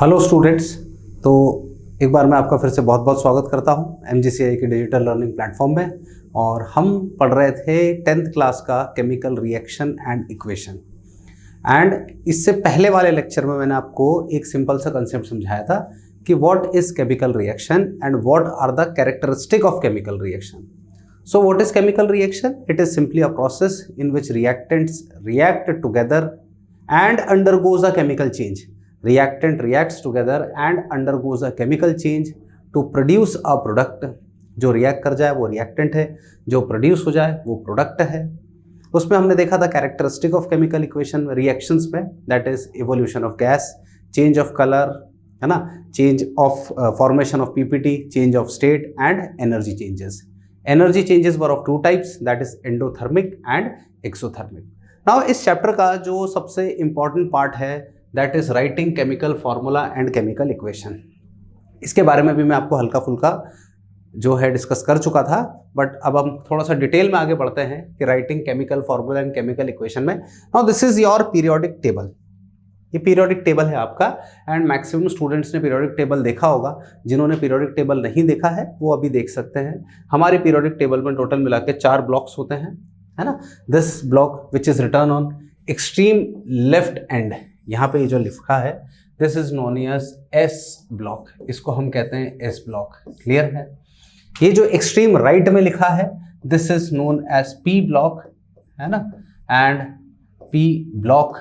Hello students. तो एक बार मैं आपका फिर से बहुत बहुत स्वागत करता हूं MGCI के डिजिटल लर्निंग प्लेटफॉर्म में। और हम पढ़ रहे थे 10th क्लास का chemical reaction and equation. And इससे पहले वाले लेक्चर में मैंने आपको एक सिंपल सा कंसेप्ट समझाया था कि what is chemical reaction and what are the characteristic of chemical reaction. So what is chemical reaction? It is simply a process in which reactants react together and undergoes a chemical change. Reactant reacts together and undergoes a chemical change to produce a product. जो react कर जाए वो reactant है, जो produce हो जाए वो product है। उसमें हमने देखा था characteristic of chemical equation reactions में, that is evolution of gas, change of color, है ना, change of formation of PPT, change of state and energy changes. Energy changes were of two types, that is endothermic and exothermic. Now इस chapter का जो सबसे important part है that is writing chemical formula and chemical equation. इसके बारे में भी मैं आपको हल्का फुल्का जो है डिस्कस कर चुका था, बट अब हम थोड़ा सा डिटेल में आगे बढ़ते हैं कि writing chemical formula and chemical equation में। Now this is your periodic table. ये पीरियोडिक टेबल है आपका, एंड मैक्सिमम स्टूडेंट्स ने पीरियोडिक टेबल देखा होगा। जिन्होंने पीरियोडिक टेबल नहीं देखा है वो अभी देख सकते हैं। हमारे पीरियोडिक टेबल में टोटल मिला के 4 ब्लॉक्स होते हैं, है ना। This block which is written on extreme left end, यहाँ पे ये जो लिखा है this is known as S block, इसको हम कहते हैं एस ब्लॉक। क्लियर है। ये जो एक्सट्रीम राइट में लिखा है this is known as P block, है ना, एंड पी ब्लॉक।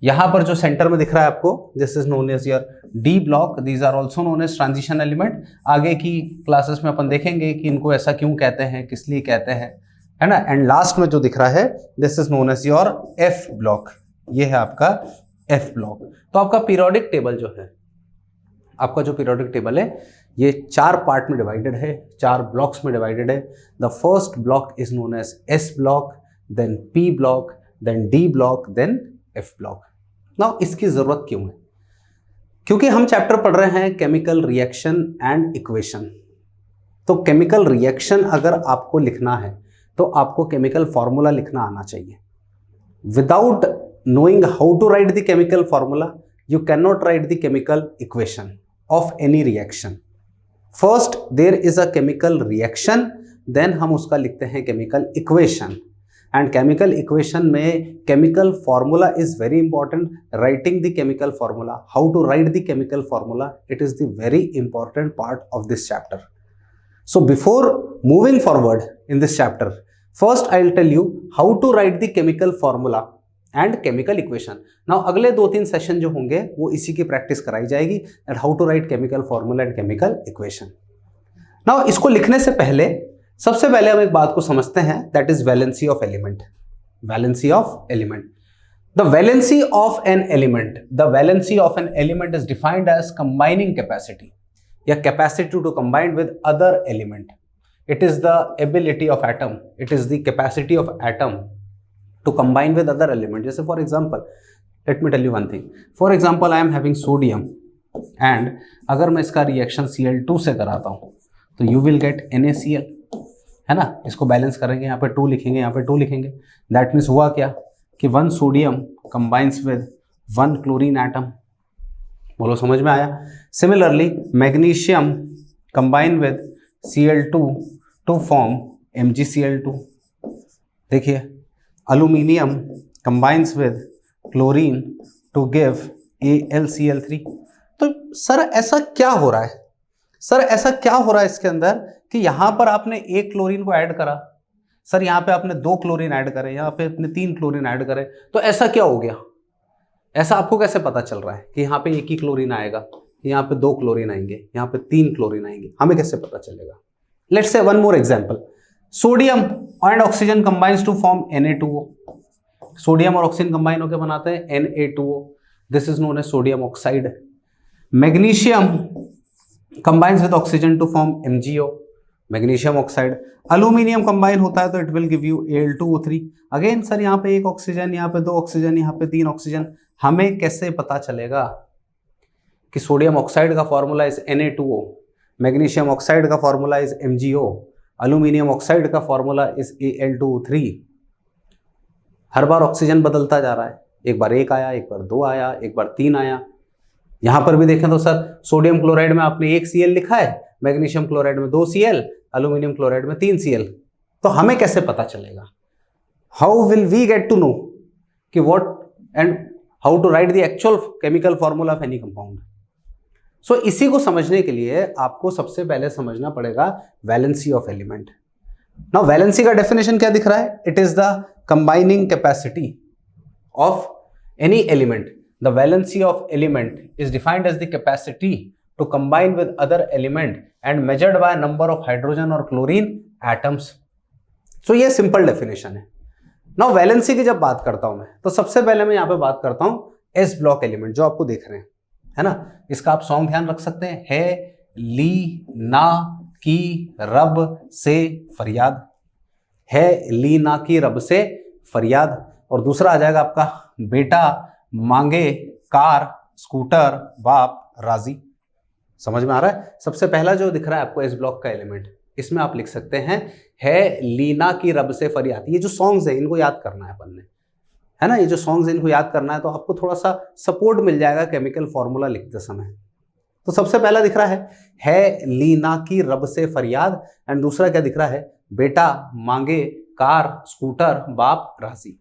यहाँ पर जो सेंटर में दिख रहा है आपको this is known as your D block. These are also known as transition element. आगे की क्लासेस में अपन देखेंगे कि इनको ऐसा क्यों कहते हैं, किस लिए कहते हैं, है ना। एंड लास्ट में जो दिख रहा है this is known as your F block. ये है आपका एफ ब्लॉक। तो आपका पीरियोडिक टेबल जो है, आपका जो पीरियोडिक टेबल है ये 4 पार्ट में डिवाइडेड है, 4 ब्लॉक्स में डिवाइडेड है। The first block is known as S block, then P block, then D block, then F block. Now इसकी जरूरत क्यों है? क्योंकि हम चैप्टर पढ़ रहे हैं केमिकल रिएक्शन एंड इक्वेशन। तो केमिकल रिएक्शन अगर आपको लिखना है तो आपको केमिकल फॉर्मूला लिखना आना चाहिए। Without knowing how to write the chemical formula, you cannot write the chemical equation of any reaction. First there is a chemical reaction, then हम उसका लिखते हैं chemical equation. And chemical equation में chemical formula is very important. Writing the chemical formula, how to write the chemical formula, it is the very important part of this chapter. So before moving forward in this chapter, first I will tell you how to write the chemical formula and chemical equation. Now अगले 2-3 session जो होंगे वो इसी की practice कराई जाएगी, and how to write chemical formula and chemical equation. Now इसको लिखने से पहले सबसे पहले हम एक बात को समझते हैं, that is valency of element. Valency of element, the valency of an element, the valency of an element is defined as combining capacity या capacity to combine with other element. It is the ability of atom, it is the capacity of atom to combine with other element. जैसे for example, let me tell you one thing. For example, I am having sodium and अगर मैं इसका reaction Cl2 से कराता हूँ तो you will get NaCl, है ना। इसको बैलेंस करेंगे, यहाँ पे 2 लिखेंगे, यहाँ पे 2 लिखेंगे। दैट मीन्स हुआ क्या कि 1 sodium combines with 1 chlorine atom. बोलो समझ में आया। Similarly magnesium combine with Cl2 to form MgCl2। देखिए Aluminium combines with chlorine to give AlCl3। तो सर ऐसा क्या हो रहा है, सर ऐसा क्या हो रहा है इसके अंदर कि यहां पर आपने 1 क्लोरीन को ऐड करा, सर यहां पे आपने 2 क्लोरीन ऐड करे, यहां पे आपने 3 क्लोरीन ऐड करे, तो ऐसा क्या हो गया? ऐसा आपको कैसे पता चल रहा है कि यहाँ पे 1 ही क्लोरीन आएगा, यहाँ पे 2 क्लोरीन आएंगे, यहाँ पे 3 क्लोरीन आएंगे? हमें कैसे पता चलेगा? Let's say one more example. Sodium and oxygen combines to form Na2O। Sodium और ऑक्सीजन कंबाइन होकर बनाते हैं Na2O। This is known as sodium oxide. Magnesium combines with oxygen to form MgO, magnesium oxide. Aluminium combine होता है तो it will give you Al2O3। Again sir यहाँ पे 1 oxygen, यहाँ पे 2 ऑक्सीजन, यहाँ पे 3 ऑक्सीजन। हमें कैसे पता चलेगा कि सोडियम ऑक्साइड का formula is Na2O, magnesium oxide का formula is MgO, aluminium oxide का फॉर्मूला इज Al2O3। हर बार ऑक्सीजन बदलता जा रहा है, एक बार 1 आया, एक बार 2 आया, एक बार 3 आया। यहां पर भी देखें तो सर सोडियम क्लोराइड में आपने 1 Cl लिखा है, मैग्नीशियम क्लोराइड में 2 Cl, एल्यूमिनियम क्लोराइड में 3 Cl। तो हमें कैसे पता चलेगा? How will we get to know कि what and how to write the actual chemical formula of any compound? So इसी को समझने के लिए आपको सबसे पहले समझना पड़ेगा valency of element. Now valency का डेफिनेशन क्या दिख रहा है? It is the combining capacity of any element. The valency of element is defined as the capacity to combine with other element and measured by number of hydrogen और chlorine atoms. So ये simple definition है। Now valency की जब बात करता हूं मैं, तो सबसे पहले मैं यहां पे बात करता हूं एस ब्लॉक एलिमेंट जो आपको देख रहे हैं, है ना। इसका आप सॉन्ग ध्यान रख सकते हैं, है ली ना की रब से फरियाद, है ली ना की रब से फरियाद। और दूसरा आ जाएगा आपका बेटा मांगे कार स्कूटर बाप राजी। समझ में आ रहा है? सबसे पहला जो दिख रहा है आपको एस ब्लॉक का एलिमेंट, इसमें आप लिख सकते हैं है लीना की रब से फरियाद। ये जो सॉन्ग्स है इनको याद करना है अपन ने, है ना। ये जो सॉन्ग्स इनको याद करना है तो आपको थोड़ा सा सपोर्ट मिल जाएगा केमिकल फॉर्मूला लिखते समय। तो सबसे पहला दिख रहा है लीना की रब से फरियाद, एंड दूसरा क्या दिख रहा है? बेटा मांगे कार स्कूटर बाप राजी।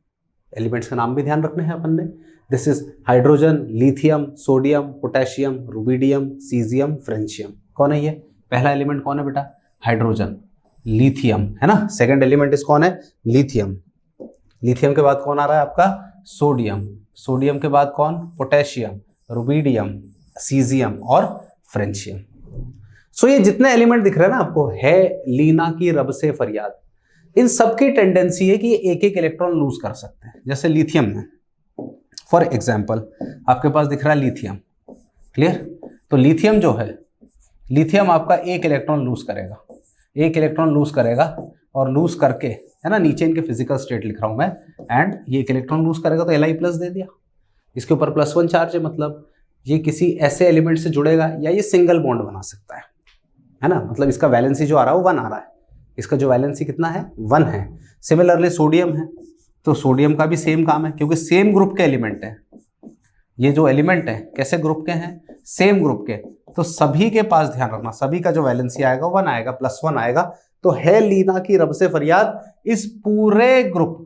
एलिमेंट्स का नाम भी ध्यान रखने हैं अपन ने। This is hydrogen, lithium, sodium, potassium, rubidium, caesium, francium. कौन है ये? पहला एलिमेंट कौन है बेटा? हाइड्रोजन, लिथियम, है ना। सेकंड एलिमेंट इस कौन है? लिथियम। लिथियम के बाद कौन आ रहा है आपका? सोडियम। सोडियम के बाद कौन? पोटेशियम, रुबिडियम, सीजियम और फ्रेंशियम। सो ये जितने एलिमेंट दिख रहे हैं ना आपको, है लीना की रब से फरियाद, इन सबकी टेंडेंसी है कि ये एक एक इलेक्ट्रॉन लूज कर सकते हैं। जैसे लिथियम में फॉर एग्जाम्पल आपके पास दिख रहा है लिथियम, क्लियर। तो लिथियम जो है, लिथियम आपका एक इलेक्ट्रॉन लूज करेगा, एक इलेक्ट्रॉन लूज करेगा और लूज करके, है ना, नीचे इनके फिजिकल स्टेट लिख रहा हूं मैं, एंड ये एक इलेक्ट्रॉन लूज करेगा तो Li+ दे दिया, इसके ऊपर +1 चार्ज है, मतलब ये किसी ऐसे एलिमेंट से जुड़ेगा या ये सिंगल बॉन्ड बना सकता है ना। मतलब इसका वैलेंसी जो आ रहा है वो 1 आ रहा है, इसका जो वैलेंसी कितना है? 1 है। सिमिलरली सोडियम है, तो सोडियम का भी सेम काम है क्योंकि सेम ग्रुप के एलिमेंट है। ये जो एलिमेंट है कैसे ग्रुप के हैं? सेम ग्रुप के। तो सभी के पास ध्यान रखना, सभी का जो वैलेंसी आएगा 1 आएगा, +1 आएगा। तो है लीना की रब से फरियाद, इस पूरे ग्रुप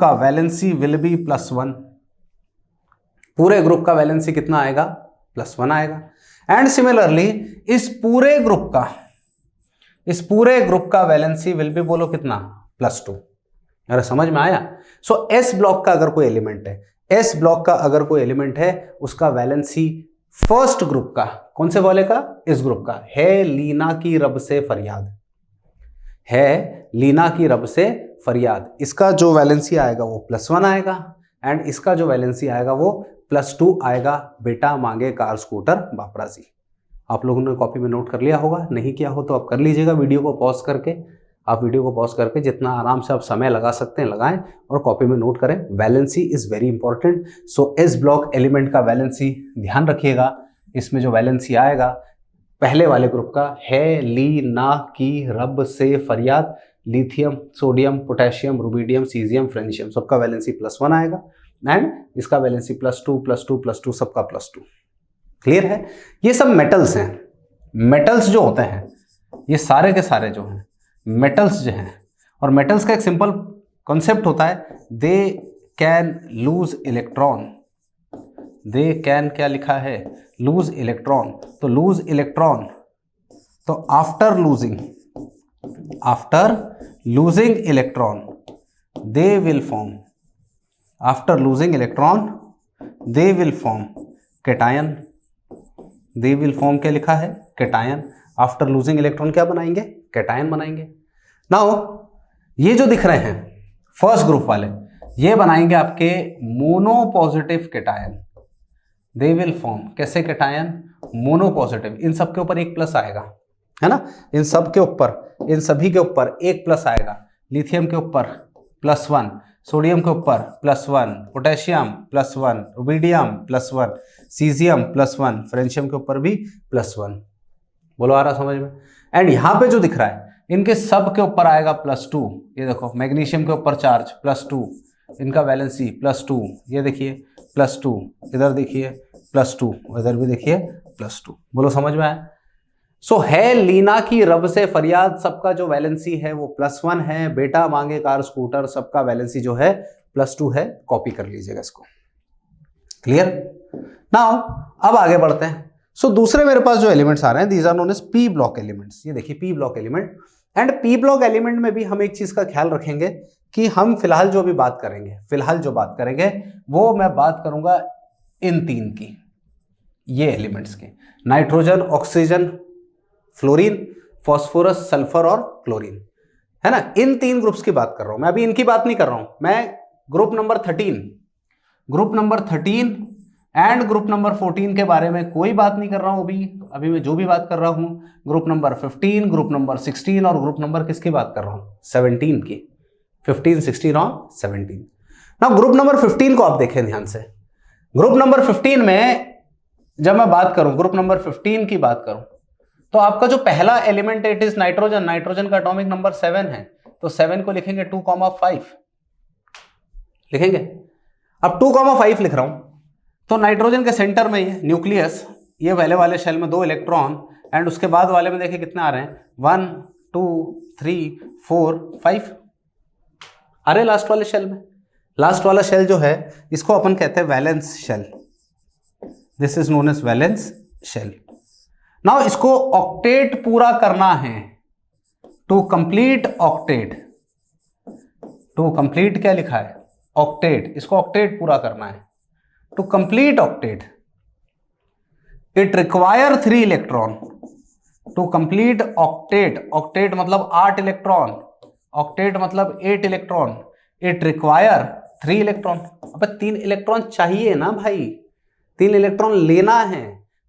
का वैलेंसी विल बी +1। पूरे ग्रुप का वैलेंसी कितना आएगा? +1 आएगा। एंड सिमिलरली इस पूरे ग्रुप का वैलेंसी विल बी, बोलो कितना? +2। अरे समझ में आया? सो एस ब्लॉक का अगर कोई एलिमेंट है, एस ब्लॉक का अगर कोई एलिमेंट है, उसका वैलेंसी फर्स्ट ग्रुप का, कौन से वाले का? इस ग्रुप का, है लीना की रब से फरियाद, है लीना की रब से फरियाद, इसका जो वैलेंसी आएगा वो +1 आएगा, एंड इसका जो वैलेंसी आएगा वो +2 आएगा। बेटा मांगे कार स्कूटर बापराजी। आप लोगों ने कॉपी में नोट कर लिया होगा, नहीं किया हो तो आप कर लीजिएगा। वीडियो को पॉज करके जितना आराम से आप समय लगा सकते हैं लगाएं और कॉपी में नोट करें। Valency is very important. So S block element का वैलेंसी ध्यान रखिएगा। इसमें जो वैलेंसी आएगा पहले वाले ग्रुप का, है ली ना की रब से फरियाद, lithium, sodium, potassium, rubidium, caesium, francium, सबका वैलेंसी +1 आएगा, एंड इसका वैलेंसी +2 सबका +2। क्लियर है? ये सब मेटल्स हैं। मेटल्स जो होते हैं ये सारे के सारे जो हैं मेटल्स जो हैं, और मेटल्स का एक सिंपल कॉन्सेप्ट होता है, they can lose electron. They can क्या लिखा है? Loose electron. तो लूज इलेक्ट्रॉन, तो after losing electron they will form, after losing electron they will form cation. They will form क्या लिखा है? कैटायन। आफ्टर लूजिंग इलेक्ट्रॉन क्या बनाएंगे? कैटायन बनाएंगे। नाउ ये जो दिख रहे हैं फर्स्ट ग्रुप वाले, ये बनाएंगे आपके mono positive cation. They will form कैसे कैटायन? Mono positive. इन सब के ऊपर एक प्लस आएगा, है ना। इन सब के ऊपर, इन सभी के ऊपर एक प्लस आएगा। लिथियम के ऊपर +1, सोडियम के ऊपर +1, पोटेशियम +1, रुबिडियम +1, सीजियम +1, फ्रेंशियम के ऊपर भी +1। बोलो आ रहा समझ में? एंड यहां पे जो दिख रहा है इनके सब के ऊपर आएगा +2। ये देखो मैग्नीशियम के ऊपर चार्ज +2, इनका वैलेंसी +2, ये देखिए +2, इधर देखिए +2, इधर भी देखिए +2। बोलो समझ में आया? सो है लीना की रब से फरियाद, सबका जो वैलेंसी है वो +1 है। बेटा मांगे कार स्कूटर, सबका वैलेंसी जो है +2 है। कॉपी कर लीजिएगा इसको। क्लियर? नाउ अब आगे बढ़ते हैं। सो दूसरे मेरे पास जो एलिमेंट्स आ रहे हैं, these are known as P block elements. ये देखिए P block element. And P block element में भी हम एक चीज का ख्याल रखेंगे कि हम फिलहाल जो भी बात करेंगे, वो मैं बात करूंगा इन 3 की, ये एलिमेंट्स के, nitrogen, oxygen, fluorine, phosphorus, sulphur और क्लोरीन, है ना। इन 3 ग्रुप्स की बात कर रहा हूं मैं, अभी इनकी बात नहीं कर रहा हूं मैं। Group number 13 and group number 14 के बारे में कोई बात नहीं कर रहा हूं अभी मैं जो भी बात कर रहा हूं ग्रुप नंबर 15, ग्रुप नंबर 16 और ग्रुप नंबर किसकी बात कर रहा हूं, 17 की। 15, 16 और 17। ना ग्रुप नंबर 15 को आप देखें ध्यान से। ग्रुप नंबर 15 में जब मैं बात करूं, ग्रुप नंबर 15 की बात करूं, तो आपका जो पहला element it is nitrogen. Nitrogen का एटॉमिक नंबर 7 है, तो 7 को लिखेंगे 2,5 लिखेंगे। अब 2,5 लिख रहा हूं, तो नाइट्रोजन के सेंटर में ये न्यूक्लियस, ये पहले वाले शेल में 2 इलेक्ट्रॉन, एंड उसके बाद वाले में देखिए कितने आ रहे हैं, 1 2 3 4 5 अरे लास्ट वाले शेल में। लास्ट वाला शेल जो है इसको अपन कहते हैं valence shell. This is known as valence shell. Now इसको ऑक्टेट पूरा करना है। To complete octet, to complete क्या लिखा है, ऑक्टेट, इसको ऑक्टेट पूरा करना है। To complete octet it require 3 electron. To complete octet, octet मतलब 8 इलेक्ट्रॉन, ऑक्टेट मतलब 8 इलेक्ट्रॉन, इट रिक्वायर 3 इलेक्ट्रॉन। अब 3 इलेक्ट्रॉन चाहिए ना भाई, 3 इलेक्ट्रॉन लेना है।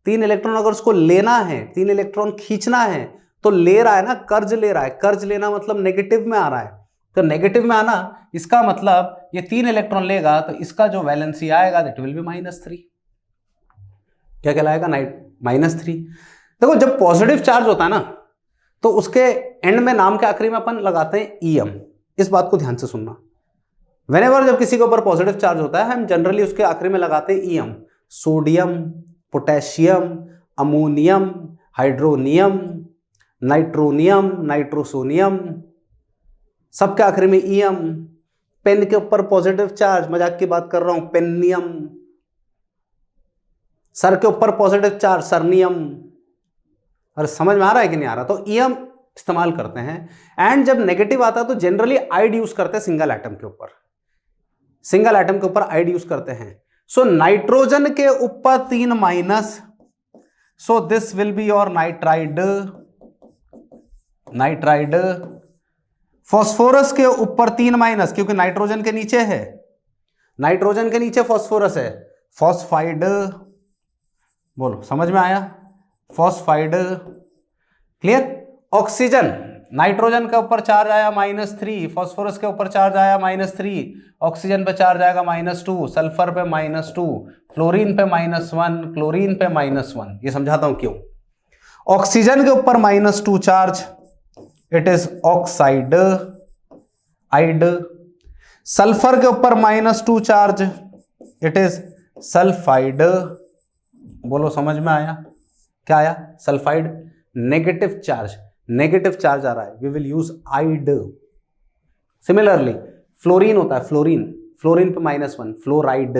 3 इलेक्ट्रॉन अगर उसको लेना है, 3 इलेक्ट्रॉन खींचना है, तो ले रहा है ना, कर्ज ले रहा है। कर्ज लेना मतलब नेगेटिव में आ रहा है, तो नेगेटिव में आना इसका मतलब ये 3 इलेक्ट्रॉन लेगा तो इसका जो वैलेंसी आएगा दैट विल बी -3। क्या कहलाएगा, -3। देखो जब पॉजिटिव चार्ज होता है ना, तो उसके एंड में, नाम के आखिरी में अपन लगाते हैं EM। इस बात को ध्यान से सुनना। व्हेनेवर जब किसी के ऊपर पॉजिटिव चार्ज होता है, हम जनरली उसके आखिरी में लगाते हैं EM। Sodium, potassium, ammonium, hydronium, nitronium, nitrosonium, सबके आखिरी में EM। पेन के ऊपर पॉजिटिव चार्ज, मजाक की बात कर रहा हूं, पेनियम। सर के ऊपर पॉजिटिव चार्ज, सरनियम। अरे समझ में आ रहा है कि नहीं आ रहा? तो EM इस्तेमाल करते हैं। एंड जब नेगेटिव आता है तो जनरली आइड यूज करते हैं सिंगल एटम के ऊपर, सिंगल एटम के ऊपर आइड यूज करते हैं। सो नाइट्रोजन के ऊपर 3 minus, so this will be your nitride, nitride. Phosphorus के ऊपर 3 माइनस, क्योंकि नाइट्रोजन के नीचे है, नाइट्रोजन के नीचे फास्फोरस है, फॉस्फाइड। बोलो समझ में आया, फॉस्फाइड। क्लियर? ऑक्सीजन, नाइट्रोजन के ऊपर चार्ज आया -3, फास्फोरस के ऊपर चार्ज आया -3, ऑक्सीजन पे चार्ज आएगा -2, सल्फर पे -2, फ्लोरीन पे -1, क्लोरीन पे -1। ये समझाता हूं क्यों। ऑक्सीजन के ऊपर -2 charge, it is oxide, ide. Sulphur के ऊपर -2 चार्ज, इट इज सल्फाइड। बोलो समझ में आया? क्या आया? Sulphide. Negative charge, negative charge आ रहा है, we will use ide. Similarly fluorine होता है, फ्लोरीन, फ्लोरीन पे -1, फ्लोराइड।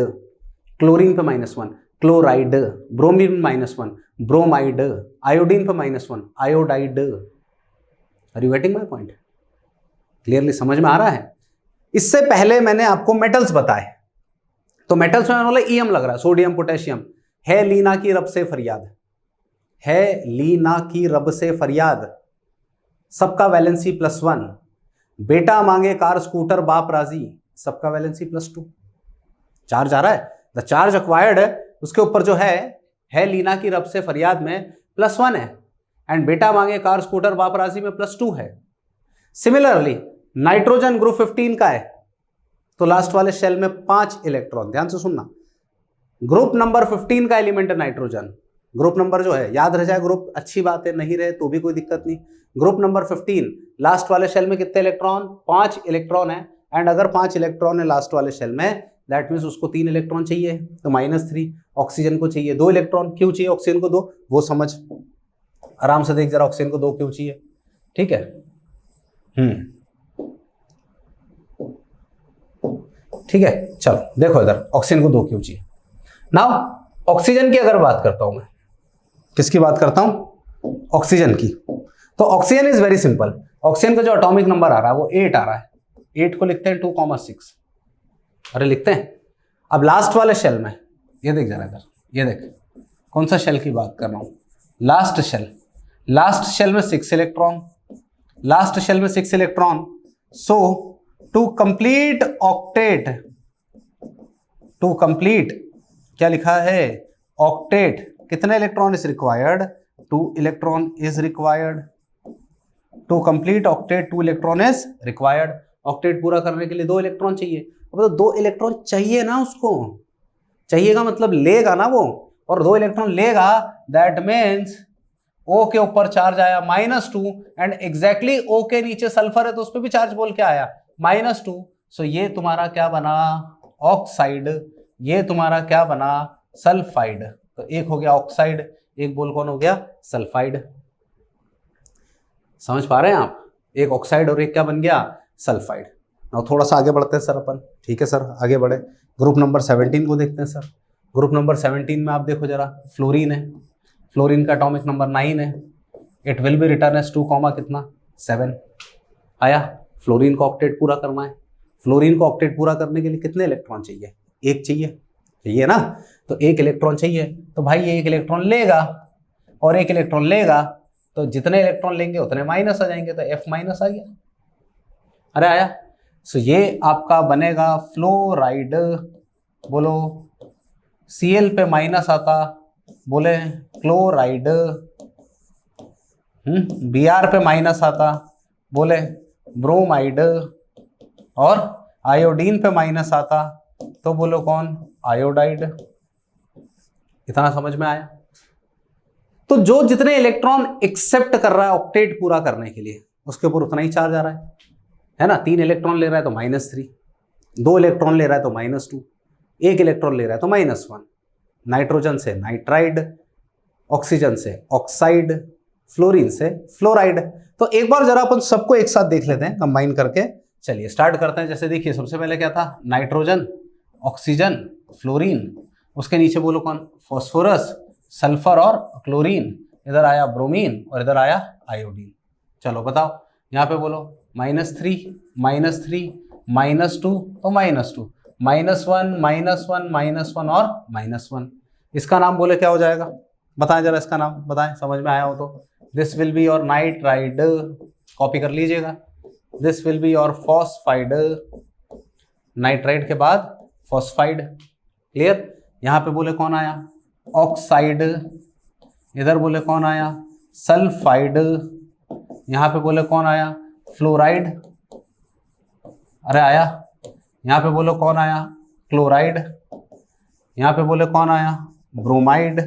क्लोरीन पे -1, क्लोराइड। Bromine -1, bromide. आयोडीन पे -1, iodide. Are you getting my point? Clearly समझ में आ रहा है? इससे पहले मैंने आपको मेटल्स बताए, तो मेटल्स में बोला EM लग रहा है, सोडियम, पोटेशियम। है लीना की रब से फरियाद, है लीना की रब से फरियाद, सबका वैलेंसी +1। बेटा मांगे कार स्कूटर, बाप राजी, सबका वैलेंसी +2। चार्ज आ रहा है, द चार्ज अक्वायर्ड उसके ऊपर जो है लीना की रब से फरियाद में +1 है, एंड बेटा मांगे कार स्कूटर, बाप राजी में +2 है। सिमिलरली नाइट्रोजन ग्रुप 15 का है, तो लास्ट वाले शेल में 5 इलेक्ट्रॉन। ध्यान से सुनना, ग्रुप नंबर 15 का एलिमेंट है नाइट्रोजन। ग्रुप नंबर जो है याद रह जाए ग्रुप, अच्छी बात है, नहीं रहे तो भी कोई दिक्कत नहीं। ग्रुप नंबर 15, लास्ट वाले शेल में कितने इलेक्ट्रॉन? 5 इलेक्ट्रॉन है। एंड अगर 5 इलेक्ट्रॉन है लास्ट वाले शेल में, दैट मीन्स उसको 3 इलेक्ट्रॉन चाहिए, तो -3। ऑक्सीजन को चाहिए 2 इलेक्ट्रॉन, क्यों चाहिए ऑक्सीजन को 2, वो समझ, आराम से देख जरा ऑक्सीजन को 2 क्यों चाहिए, ठीक है। ठीक है, चलो देखो इधर ऑक्सीजन को 2 क्यों चाहिए। नाउ ऑक्सीजन की अगर बात करता हूं मैं, किसकी बात करता हूं, ऑक्सीजन की, तो oxygen is very simple. Oxygen का जो एटॉमिक नंबर आ रहा है वो 8 आ रहा है, 8 को लिखते हैं 2,6, अरे लिखते हैं। अब लास्ट वाले शेल में ये देख जरा इधर, ये देख कौन सा शेल की बात कर रहा हूं, लास्ट शेल। लास्ट शेल में 6 इलेक्ट्रॉन, लास्ट शेल में 6 electron. So to complete octet, to complete क्या लिखा है, ऑक्टेट, कितने electron is required, 2 electron is required. To complete octet 2 electron is required. Octet पूरा करने के लिए 2 इलेक्ट्रॉन चाहिए। अब तो 2 इलेक्ट्रॉन चाहिए ना, उसको चाहिएगा मतलब लेगा ना वो, और 2 इलेक्ट्रॉन लेगा, दैट मीन्स O के ऊपर चार्ज आया -2 एंड एग्जैक्टली O के नीचे सल्फर है तो उस पर भी चार्ज बोल के आया -2। सो ये तुम्हारा क्या बना, ऑक्साइड, ये तुम्हारा क्या बना, सल्फाइड। तो एक हो गया ऑक्साइड, एक बोल कौन हो गया, सल्फाइड। समझ पा रहे हैं आप, एक ऑक्साइड और एक क्या बन गया, सल्फाइड। now थोड़ा सा आगे बढ़ते हैं सर अपन, ठीक है सर आगे बढ़े। ग्रुप नंबर 17 को देखते हैं सर। ग्रुप नंबर 17 में आप देखो जरा, फ्लोरीन है, फ्लोरीन का एटॉमिक नंबर 9 है। It will be written as 2, कितना 7 आया। फ्लोरीन को ऑक्टेट पूरा करना है। फ्लोरीन को ऑक्टेट पूरा करने के लिए कितने इलेक्ट्रॉन चाहिए, 1 चाहिए ना, तो 1 इलेक्ट्रॉन चाहिए। तो भाई ये 1 इलेक्ट्रॉन लेगा और 1 इलेक्ट्रॉन लेगा, तो जितने इलेक्ट्रॉन लेंगे उतने माइनस आ जाएंगे, तो F- आ गया, अरे आया। सो ये आपका बनेगा फ्लोराइड, बोलो Cl पे माइनस आता, बोले क्लोराइड, Br पे माइनस आता, बोले ब्रोमाइड, और आयोडीन पे माइनस आता तो बोलो कौन, आयोडाइड। इतना समझ में आया। तो जो जितने इलेक्ट्रॉन एक्सेप्ट कर रहा है ऑक्टेट पूरा करने के लिए, उसके ऊपर उतना ही चार्ज आ रहा है ना। 3 इलेक्ट्रॉन ले रहा है तो -3, 2 इलेक्ट्रॉन ले रहा है तो -2, 1 इलेक्ट्रॉन ले रहा है तो -1। नाइट्रोजन से नाइट्राइड, ऑक्सीजन से ऑक्साइड, फ्लोरीन से फ्लोराइड। तो एक बार जरा अपन सबको एक साथ देख लेते हैं कंबाइन करके। चलिए स्टार्ट करते हैं। जैसे देखिए सबसे पहले क्या था, नाइट्रोजन, ऑक्सीजन, फ्लोरीन, उसके नीचे बोलो कौन, फॉस्फोरस, सल्फर और क्लोरीन, इधर आया ब्रोमीन और इधर आया आयोडीन। चलो बताओ, यहाँ पे बोलो -3, -3, -2 तो -2, -1, -1, -1 और -1। इसका नाम बोले क्या हो जाएगा, बताएं जरा इसका नाम, बताएं समझ में आया हो तो। This will be your nitride, copy कर लीजिएगा। This will be your phosphide, nitride के बाद फॉस्फाइड, क्लियर। यहाँ पे बोले कौन आया, ऑक्साइड, इधर बोले कौन आया, सल्फाइड, यहाँ पे बोले कौन आया, फ्लोराइड, अरे आया। यहाँ पे बोलो कौन आया, क्लोराइड, यहाँ पे बोले कौन आया, ब्रोमाइड,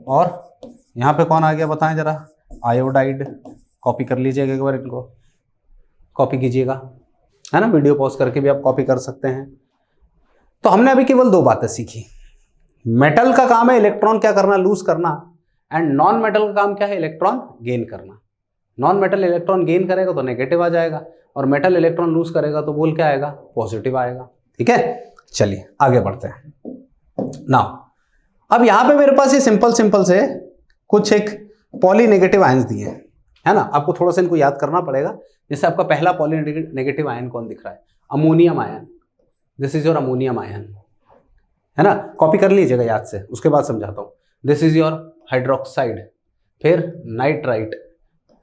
और यहाँ पे कौन आ गया बताएं जरा, आयोडाइड। कॉपी कर लीजिएगा एक बार, इनको कॉपी कीजिएगा, है ना, वीडियो पॉज करके भी आप कॉपी कर सकते हैं। तो हमने अभी केवल 2 बातें सीखी। मेटल का काम है इलेक्ट्रॉन क्या करना, लूज करना, एंड नॉन मेटल का काम क्या है, इलेक्ट्रॉन गेन करना। नॉन मेटल इलेक्ट्रॉन गेन करेगा तो नेगेटिव आ जाएगा, और मेटल इलेक्ट्रॉन लूज करेगा तो बोल क्या आएगा, पॉजिटिव आएगा। ठीक है, चलिए आगे बढ़ते हैं। नाउ अब यहां पे मेरे पास ये सिंपल से कुछ एक पॉली नेगेटिव आयंस दिए हैं, है ना। आपको थोड़ा सा इनको याद करना पड़ेगा। जैसे आपका पहला पॉली नेगेटिव आयन कौन दिख रहा है, ammonium ion. This is your ammonium ion, है ना, कॉपी कर लीजिएगा याद से, उसके बाद समझाता हूं। दिस इज योर हाइड्रोक्साइड, फिर नाइट्राइट,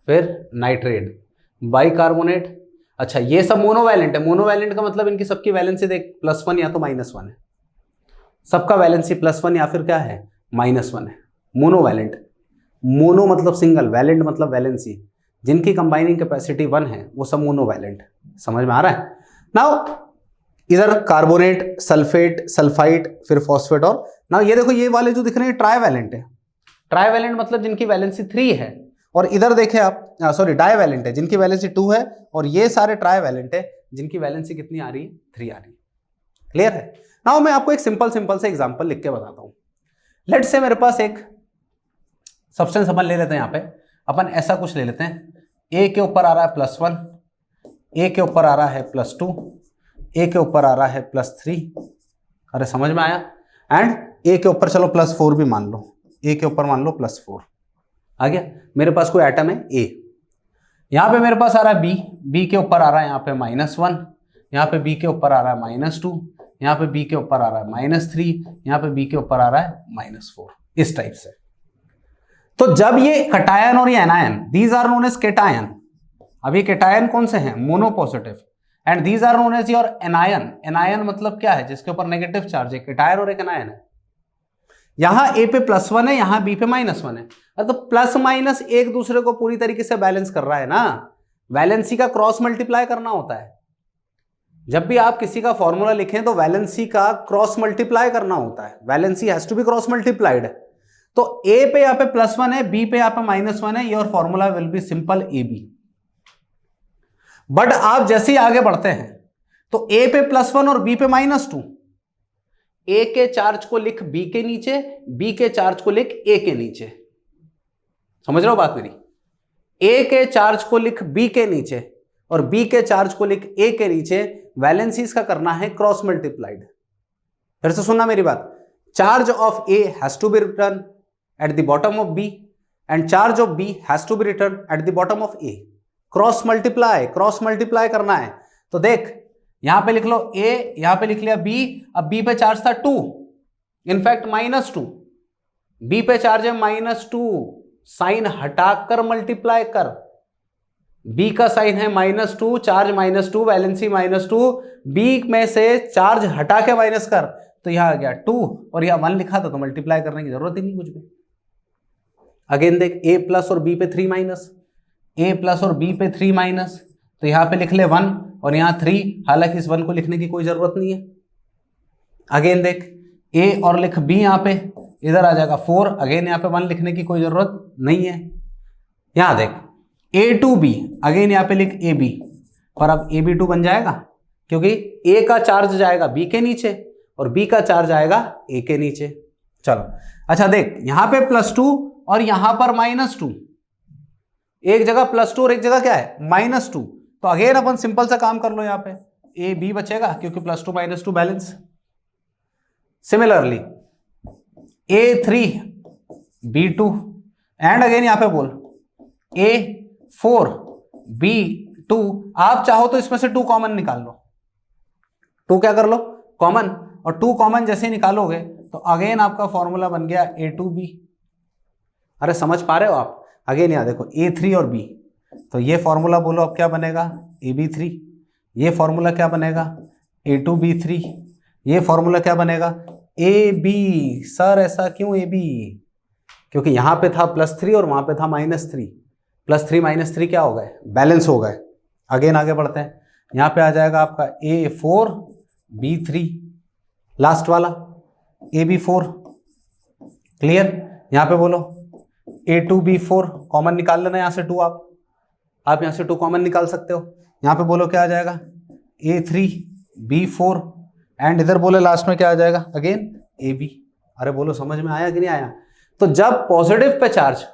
फिर नाइट्रेट, बाइकार्बोनेट। अच्छा ये सब मोनोवैलेंट है। मोनोवैलेंट का मतलब इनकी सबकी वैलेंसी देख +1 या तो -1 है, सबका वैलेंसी +1 या फिर क्या है, -1 है। मोनोवैलेंट, मोनो मतलब सिंगल, वैलेंट मतलब वैलेंसी, जिनकी कंबाइनिंग कैपेसिटी 1 है वो सब मोनोवैलेंट। समझ में आ रहा है। नाउ इधर कार्बोनेट, सल्फेट, सल्फाइड, फिर फॉस्फेट, और नाउ ये देखो ये वाले जो दिख रहे हैं ट्राइवैलेंट है। ट्राइवैलेंट मतलब जिनकी वैलेंसी 3 है, और इधर देखें आप, सॉरी डाइवैलेंट है जिनकी वैलेंसी 2 है, और ये सारे ट्राइवैलेंट है जिनकी वैलेंसी कितनी आ रही है, 3 आ रही है। क्लियर है? नाउ मैं आपको एक सिंपल से एग्जांपल लिख के बताता हूं। लेट्स से मेरे पास एक सब्सटेंस अपन ले लेते हैं, यहां पे अपन ऐसा कुछ ले लेते हैं, ए के ऊपर आ रहा है +1, ए के ऊपर आ रहा है +2, ए के ऊपर आ रहा है +3, अरे समझ में आया, एंड ए के ऊपर चलो +4 भी मान लो, ए के ऊपर मान लो +4 आ गया। मेरे पास कोई एटम है ए, यहां पे मेरे पास आ रहा है बी, बी के ऊपर आ रहा है यहाँ पे -1, यहाँ पे बी के ऊपर आ रहा है -2, यहाँ पे बी के ऊपर आ रहा है -3, यहाँ पे बी के ऊपर आ रहा है -4, इस टाइप से। तो जब ये कटायन और ये anion, these are known as cation, अब ये केटायन कौन से हैं? Monopositive, and these are known as your anion. Anion मतलब क्या है? जिसके ऊपर नेगेटिव चार्ज है, केटायन और एक एनायन है। यहां ए पे +1 है, यहां बी पे -1 है, तो प्लस माइनस एक दूसरे को पूरी तरीके से बैलेंस कर रहा है ना। वैलेंसी का क्रॉस मल्टीप्लाई करना होता है। जब भी आप किसी का फॉर्मूला लिखें तो वैलेंसी का क्रॉस मल्टीप्लाई करना होता है, valency has to be cross multiplied. तो ए पे यहां पे +1 है, बी पे यहां पे -1 है, your formula will be simple A B. But आप जैसे ही आगे बढ़ते हैं तो ए पे +1 और बी पे -2, ए के चार्ज को लिख बी के नीचे, बी के चार्ज को लिख ए के नीचे। समझ रहे हो बात मेरी? ए के चार्ज को लिख बी के नीचे और बी के चार्ज को लिख ए के नीचे, वैलेंसीज का करना है क्रॉस मल्टीप्लाइड। फिर से सुनना मेरी बात, charge of A has to be written at the bottom of B and charge of B has to be written at the bottom of A. Cross multiply करना है। तो देख यहां पे लिख लो ए, यहां पे लिख लिया बी, अब बी पे चार्ज था 2, इनफैक्ट -2, बी पे चार्ज है -2, साइन हटाकर मल्टीप्लाई कर, बी का साइन है -2, चार्ज -2, वैलेंसी -2, बी में से चार्ज हटा के माइनस कर, तो यहां आ गया 2 और यहां 1 लिखा था, तो मल्टीप्लाई करने की जरूरत ही नहीं कुछ भी। अगेन देख ए प्लस और बी पे 3-, ए प्लस और बी पे 3-, तो यहां पे लिख ले 1 और यहां 3, हालांकि इस 1 को लिखने की कोई जरूरत नहीं है। अगेन देख ए और लिख बी, यहां पे इधर आ जाएगा 4, अगेन यहां पे 1 लिखने की कोई जरूरत नहीं है। यहां देख ए टू बी, अगेन यहां पे लिख ए बी, और अब ए बी 2 बन जाएगा क्योंकि ए का चार्ज जाएगा बी के नीचे और बी का चार्ज आएगा ए के नीचे। चलो अच्छा देख यहां पे +2 और यहां पर -2, एक जगह +2 और एक जगह क्या है -2, तो अगेन अपन सिंपल सा काम कर लो, यहां पे ए बी बचेगा क्योंकि +2 -2 balance. Similarly A3 B2 and again यहां पे बोल A4 B2, आप चाहो तो इसमें से 2 कॉमन निकाल लो, 2 क्या कर लो कॉमन, और 2 कॉमन जैसे निकालोगे तो अगेन आपका फॉर्मूला बन गया A2B। अरे समझ पा रहे हो आप? अगेन यहां देखो A3 और B, तो ये फॉर्मूला बोलो अब क्या बनेगा AB3, ये फॉर्मूला क्या बनेगा A2B3, ये फॉर्मूला क्या बनेगा AB। सर ऐसा क्यों AB? क्योंकि यहां पे था +3 और वहां पे था -3, +3 -3 क्या हो गए बैलेंस हो गए। अगेन आगे बढ़ते हैं, यहां पे आ जाएगा आपका A4 B3, लास्ट वाला AB4, क्लियर। यहां पे बोलो A2B4 कॉमन निकाल लेना, यहां से 2 आप यहां से 2 कॉमन निकाल सकते हो। यहां पे बोलो क्या आ जाएगा A3B4 एंड इधर बोले लास्ट में क्या आ जाएगा अगेन AB। अरे बोलो समझ में आया कि नहीं आया? तो जब पॉजिटिव पे चार्ज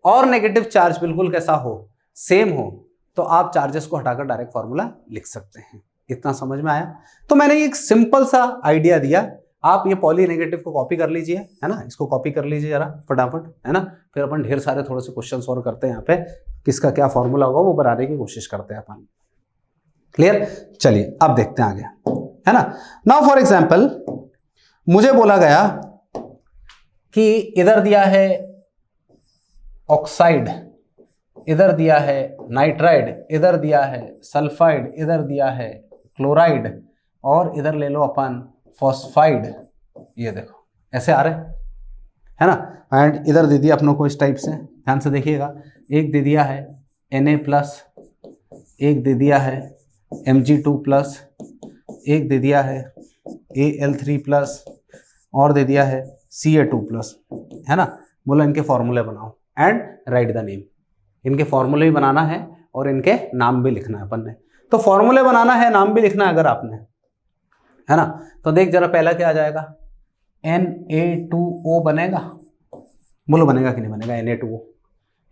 और नेगेटिव चार्ज बिल्कुल कैसा हो, सेम हो, तो आप चार्जेस को हटाकर डायरेक्ट फॉर्मूला लिख सकते हैं। इतना समझ में आया? तो मैंने एक सिंपल सा आइडिया दिया, आप ये पॉली नेगेटिव को कॉपी कर लीजिए, है ना, इसको कॉपी कर लीजिए जरा फटाफट, है ना, फिर अपन ढेर सारे थोड़े से क्वेश्चन सॉल्व करते हैं, यहाँ पे किसका क्या फॉर्मूला होगा वो बनाने की कोशिश करते हैं अपन। क्लियर? चलिए अब देखते हैं आगे, है ना। नाउ फॉर एग्जाम्पल मुझे बोला गया कि इधर दिया है ऑक्साइड, इधर दिया है नाइट्राइड, इधर दिया है सल्फाइड, इधर दिया है क्लोराइड और इधर ले लो अपन फॉस्फाइड। ये देखो ऐसे आ रहे है ना, एंड इधर दे दिया अपनों को इस टाइप से, ध्यान से देखिएगा, एक दे दिया है Na+, एक दे दिया है Mg2+, एक दे दिया है Al3+, और दे दिया है Ca2+, है ना। बोला इनके फॉर्मूले बनाओ एंड राइट द नेम। इनके फॉर्मूले भी बनाना है और इनके नाम भी लिखना है अपन ने। तो फॉर्मूले बनाना है, नाम भी लिखना है अगर आपने, है ना। तो देख जरा पहला क्या आ जाएगा, Na2O बनेगा, बोलो बनेगा कि नहीं बनेगा Na2O।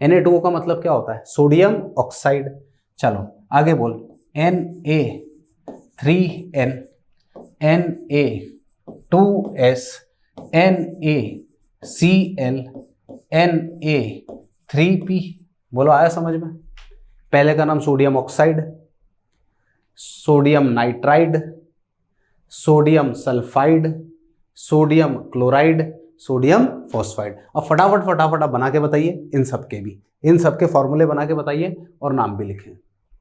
Na2O का मतलब क्या होता है, सोडियम ऑक्साइड। चलो आगे बोल, Na3N, Na2S, NaCl, Na3P। बोलो आया समझ में। पहले का नाम sodium oxide, sodium nitride, sodium sulphide, sodium chloride, sodium phosphide. अब फटाफट फटाफट आप बना के बताइए, इन सब के भी, इन सब के फॉर्मूले बना के बताइए और नाम भी लिखें,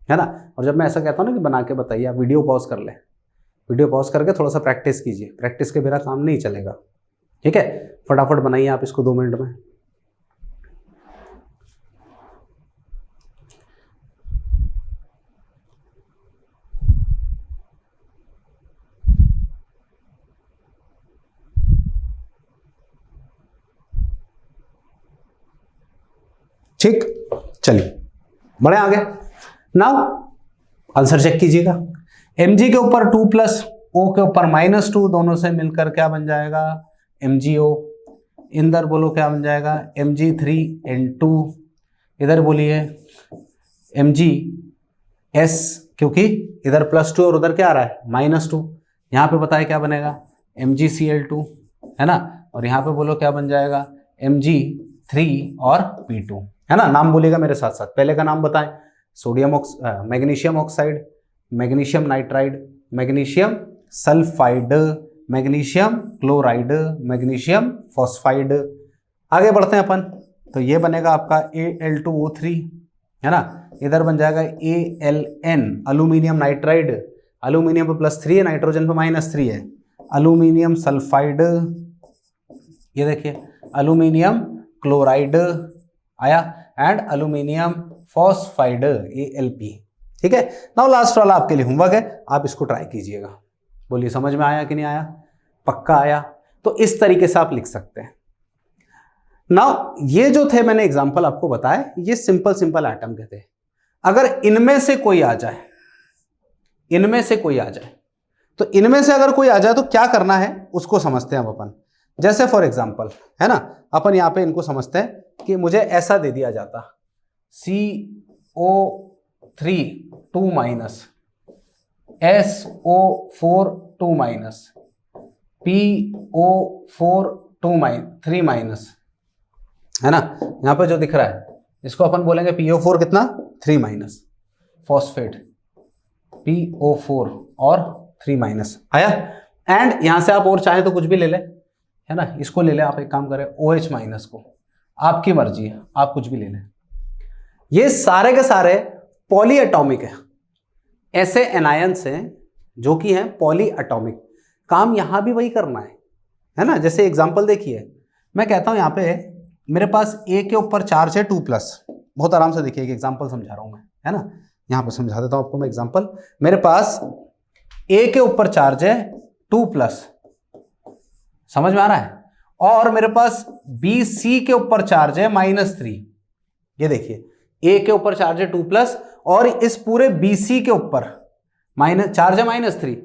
है ना। और जब मैं ऐसा कहता हूँ ना कि बना के बताइए, आप वीडियो पॉज कर लें, वीडियो पॉज करके थोड़ा सा प्रैक्टिस कीजिए, प्रैक्टिस के बिना काम नहीं चलेगा, ठीक है। फटाफट बनाइए आप इसको 2 मिनट में। ठीक, चलिए बढ़े आगे। नाउ आंसर चेक कीजिएगा। Mg के ऊपर 2 प्लस O के ऊपर -2, दोनों से मिलकर क्या बन जाएगा, MgO। इधर बोलो क्या बन जाएगा, Mg3N2। इधर बोलिए MgS, क्योंकि इधर +2 और उधर क्या आ रहा है -2। यहाँ पे बताए क्या बनेगा, MgCl2, है ना। और यहाँ पे बोलो क्या बन जाएगा, Mg3 और P2, है ना। नाम बोलेगा मेरे साथ साथ, पहले का नाम बताएं, sodium magnesium oxide, magnesium nitride, magnesium sulphide, magnesium chloride, magnesium phosphide. आगे बढ़ते हैं अपन, तो ये बनेगा आपका Al2O3, है ना। इधर बन जाएगा Aln, अल्यूमिनियम नाइट्राइड, अल्यूमिनियम पे +3 है, नाइट्रोजन पे -3 है, अल्यूमिनियम सल्फाइड, ये देखिए अल्यूमिनियम क्लोराइड आया, एंड अल्यूमिनियम फॉस्फाइड Al, ठीक है। नाउ लास्ट वाला आपके लिए होमवर्क है, आप इसको ट्राई कीजिएगा। बोलिए समझ में आया कि नहीं आया, पक्का आया। तो इस तरीके से आप लिख सकते हैं। नाउ ये जो थे मैंने एग्जांपल आपको बताए, ये सिंपल सिंपल एटम के थे। अगर इनमें से कोई आ जाए, इनमें से कोई आ जाए, तो इनमें से अगर कोई आ जाए तो क्या करना है उसको समझते हैं अब अपन। जैसे फॉर एग्जांपल, है ना, अपन यहां पे इनको समझते हैं कि मुझे ऐसा दे दिया जाता, CO3 2-, SO4 2-, PO4 3-, है ना। यहां पे जो दिख रहा है इसको अपन बोलेंगे PO4 कितना 3-, फॉस्फेट PO4 और 3- आया। एंड यहां से आप और चाहे तो कुछ भी ले ले, है ना, इसको ले ले आप, एक काम करें OH- को, आपकी मर्जी है, आप कुछ भी ले लें। ये सारे के सारे पॉली एटॉमिक है, ऐसे एनायंस हैं जो कि हैं पॉली एटॉमिक। काम यहां भी वही करना है ना। जैसे एग्जांपल देखिए, मैं कहता हूं यहां पे मेरे पास A के ऊपर चार्ज है 2+, बहुत आराम से देखिए, एक एग्जांपल समझा रहा हूं मैं, है ना। यहां पे समझा देता हूं आपको मैं एग्जांपल। मेरे पास A के ऊपर चार्ज है 2+, समझ में आ रहा है, और मेरे पास BC के ऊपर चार्ज है -3। ये देखिए A के ऊपर चार्ज है 2+, और इस पूरे BC के ऊपर चार्ज है -3।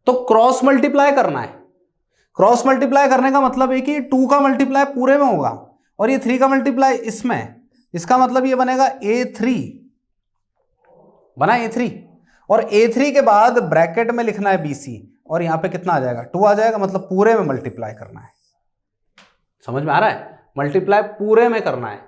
तो क्रॉस मल्टीप्लाई करना है। क्रॉस मल्टीप्लाई करने का मतलब है कि 2 का मल्टीप्लाई पूरे में होगा और ये 3 का मल्टीप्लाई इसमें, इसका मतलब ये बनेगा A3, बना A3, और A3 के बाद ब्रैकेट में लिखना है BC, और यहां पे कितना आ जाएगा 2 आ जाएगा, मतलब पूरे में मल्टीप्लाई करना है। समझ में आ रहा है, मल्टीप्लाई पूरे में करना है।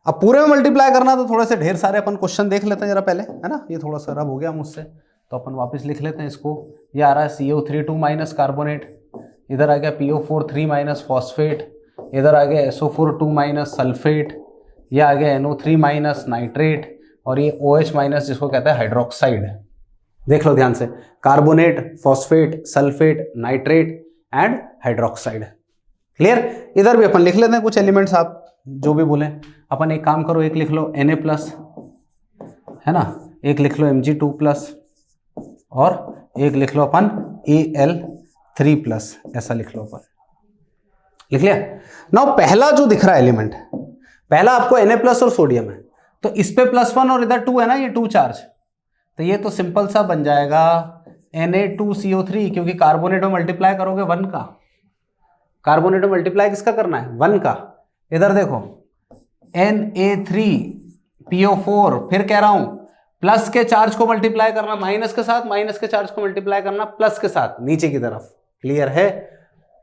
अब पूरे में मल्टीप्लाई करना तो थोड़े से ढेर सारे अपन क्वेश्चन देख लेते हैं जरा पहले, है ना। ये थोड़ा सा रब हो गया मुझसे, तो अपन वापस लिख लेते हैं इसको। ये आ रहा है CO3 2- कार्बोनेट, इधर आ गया PO4 3- फॉस्फेट, इधर आ गया SO4 2- सल्फेट, ये आ गया NO3- नाइट्रेट, और ये OH- जिसको कहते हैं हाइड्रोक्साइड। देख लो ध्यान से, carbonate, phosphate, sulphate, nitrate and hydroxide. Clear. इधर भी अपन लिख लेते हैं कुछ एलिमेंट्स, आप जो भी बोले। अपन एक काम करो, एक लिख लो Na+, है ना, एक लिख लो Mg2+, और एक लिख लो अपन Al3+, ऐसा लिख लो अपन। लिख लिया। नाउ पहला जो दिख रहा है एलिमेंट, पहला आपको Na+ और सोडियम है, तो इस पे +1 और इधर 2 है ना, ये 2 चार्ज, तो ये तो सिंपल सा बन जाएगा Na2CO3, क्योंकि कार्बोनेट में मल्टीप्लाई करोगे 1 का, कार्बोनेट में मल्टीप्लाई किसका करना है, 1 का। इधर देखो Na3PO4, फिर कह रहा हूं प्लस के चार्ज को मल्टीप्लाई करना माइनस के साथ, माइनस के चार्ज को मल्टीप्लाई करना प्लस के साथ, नीचे की तरफ। क्लियर है?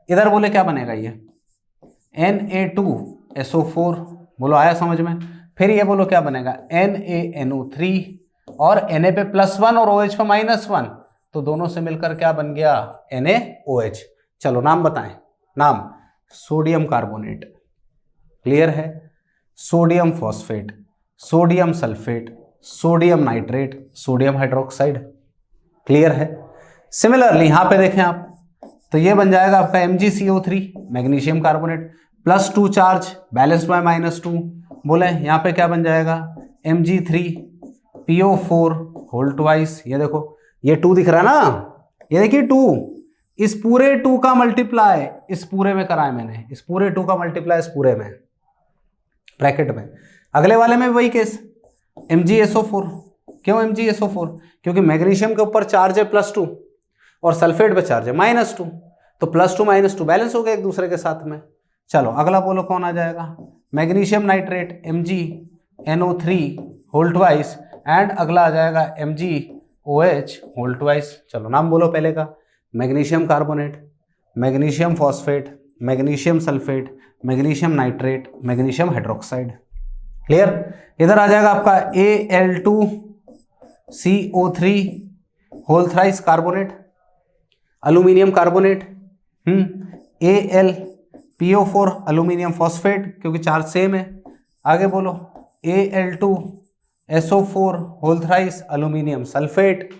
इधर बोले क्या बनेगा ये Na2SO4, बोलो आया समझ में। फिर ये बोलो क्या बनेगा NaNO3, और Na पे +1 और OH पे -1, तो दोनों से मिलकर क्या बन गया NaOH। चलो नाम बताएं। नाम सोडियम कार्बोनेट, क्लियर है, sodium phosphate, sodium sulphate, sodium nitrate, sodium hydroxide. Clear है? सिमिलरली यहां पे देखें आप, तो ये बन जाएगा आपका MgCO3 magnesium carbonate, +2 charge, balance bye -2। बोले यहां पे क्या बन जाएगा Mg3PO4 होल ट्वाइस। ये देखो ये 2 दिख रहा है ना, ये देखिए 2, इस पूरे 2 का मल्टीप्लाई इस पूरे में करा है मैंने, इस पूरे 2 का मल्टीप्लाई इस पूरे में, ब्रैकेट में। अगले वाले में वही केस MgSO4। क्यों MgSO4? क्योंकि मैग्नीशियम के ऊपर चार्ज है +2 और सल्फेट पे चार्ज है -2, तो +2 -2 बैलेंस हो गया एक दूसरे के साथ में। चलो अगला बोलो कौन आ जाएगा, magnesium nitrate MgNO3 whole twice, and अगला आ जाएगा MgOH होल ट्वाइस। चलो नाम बोलो पहले का, magnesium carbonate, magnesium phosphate, magnesium sulphate, magnesium nitrate, magnesium hydroxide. Clear? इधर आ जाएगा आपका Al2CO3 whole thrice carbonate, aluminium carbonate, AlPO4 aluminium phosphate, क्योंकि चार्ज सेम है। आगे बोलो Al2SO4 whole thrice aluminium sulphate.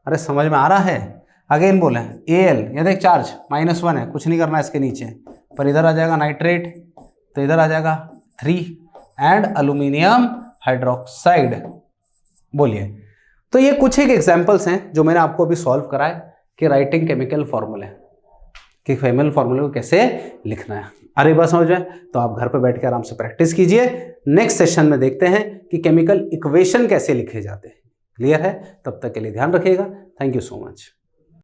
अरे समझ में आ रहा है? अगेन बोले Al, ये देख चार्ज -1 है, कुछ नहीं करना है इसके नीचे, पर इधर आ जाएगा नाइट्रेट, तो इधर आ जाएगा 3 एंड अल्यूमिनियम हाइड्रोक्साइड। बोलिए। तो ये कुछ एक एग्जांपल्स हैं जो मैंने आपको अभी सॉल्व कराए कि राइटिंग केमिकल फॉर्मूले, कि केमिकल फॉर्मूले को कैसे लिखना है। अरे बात समझ में? तो आप घर पे बैठ के आराम से प्रैक्टिस कीजिए। नेक्स्ट सेशन में देखते हैं कि केमिकल इक्वेशन कैसे लिखे जाते हैं। क्लियर है? तब तक के लिए ध्यान रखिएगा। Thank you so much.